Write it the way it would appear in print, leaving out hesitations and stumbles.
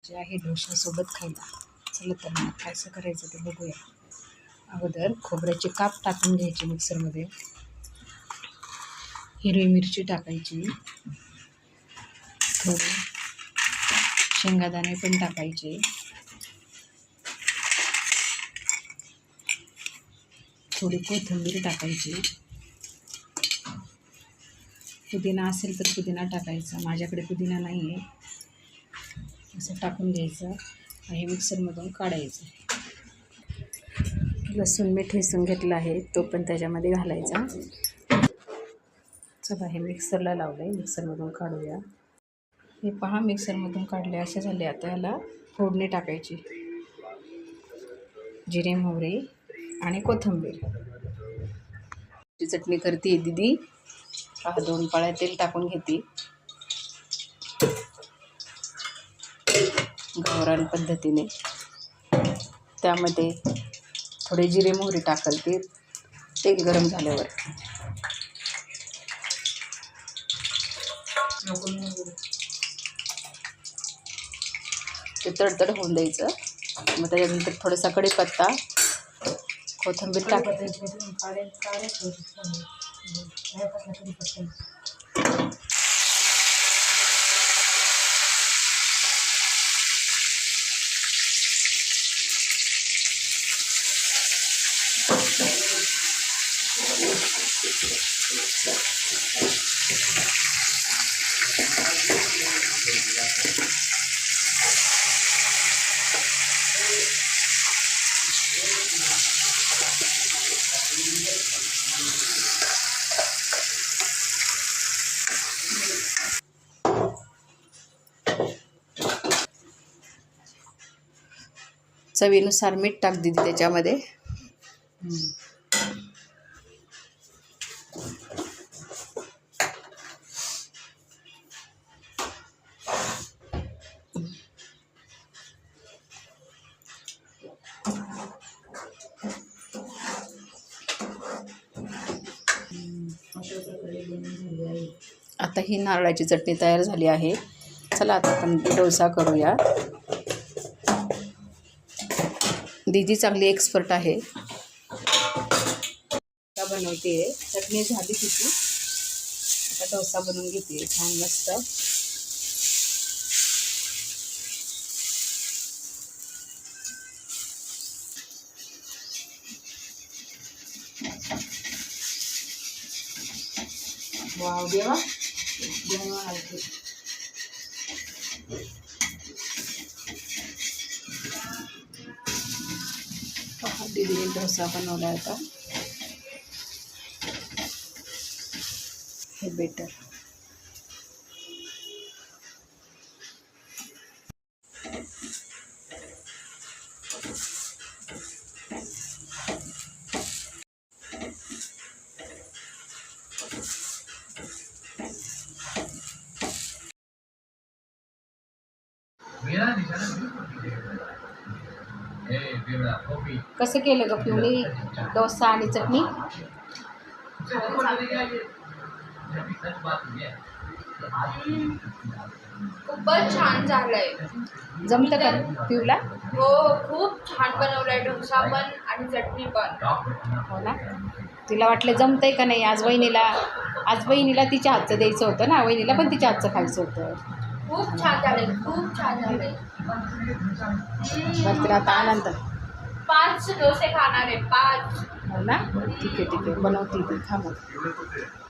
जे आहे डोशासोबत खायला. चला तर मग कसं करायचं ते बघूया. अगोदर खोबऱ्याचे काप टाकून घ्यायचे मिक्सरमध्ये. हिरवी मिरची टाकायची, थोडे शेंगादाणे पण टाकायचे, थोडी कोथिंबीर टाकायची, पुदिना असेल तर पुदिना टाकायचा. माझ्याकडे पुदिना नाही आहे. असं टाकून घ्यायचं आणि मिक्सरमधून काढायचं. लसूण मी ठेचून घेतला आहे, तो पण त्याच्यामध्ये घालायचा. चला हे मिक्सरला लावलं आहे, मिक्सरमधून काढूया. हे पहा मिक्सरमधून काढले असे झाले. आता याला फोडणी टाकायची. जिरे मोहरी आणि कोथिंबीर. चटणी करते दीदी. पहा 2 पाळ्या तेल टाकून घेते. गावरान पद्धतीने त्यामध्ये थोडे जिरे मोहरी टाकते. तेल गरम झाल्यावर ते तडतड होऊन द्यायचं. मग त्याच्यानंतर थोडासा कढीपत्ता, कोथिंबीर टाकायची. चवीनुसार मीठ टाक दीदी त्याच्यामध्ये. आता ही नारळाची चटणी तयार झाली आहे. चला आता आपण डोसा करूया. दीदी चांगली एक्सपर्ट आहे. डोसा बनवते. चटणी झाली तिची. आता डोसा बनवून घेते छान मस्त. वाव देवा दीदीने डोसा बनवला आता. हे बेटर. कसं केलं ग पिवळी डोसा आणि चटणी? खूपच छान झालंय. जमतं का पिवला? हो, खूप छान बनवलाय डोसा पण आणि चटणी पण. हो ना. तिला वाटलं जमतंय का नाही. आज वहिनीला तिच्या हातचं द्यायचं होतं ना. वहिनीला पण तिच्या हातचं खायचं होतं. खूप छान झालंय, खूप छान झालंय. तर आता आनंद. 5 डोसे खाणार आहे, 5. हो ना. ठीक आहे बनवते ती. खा मग.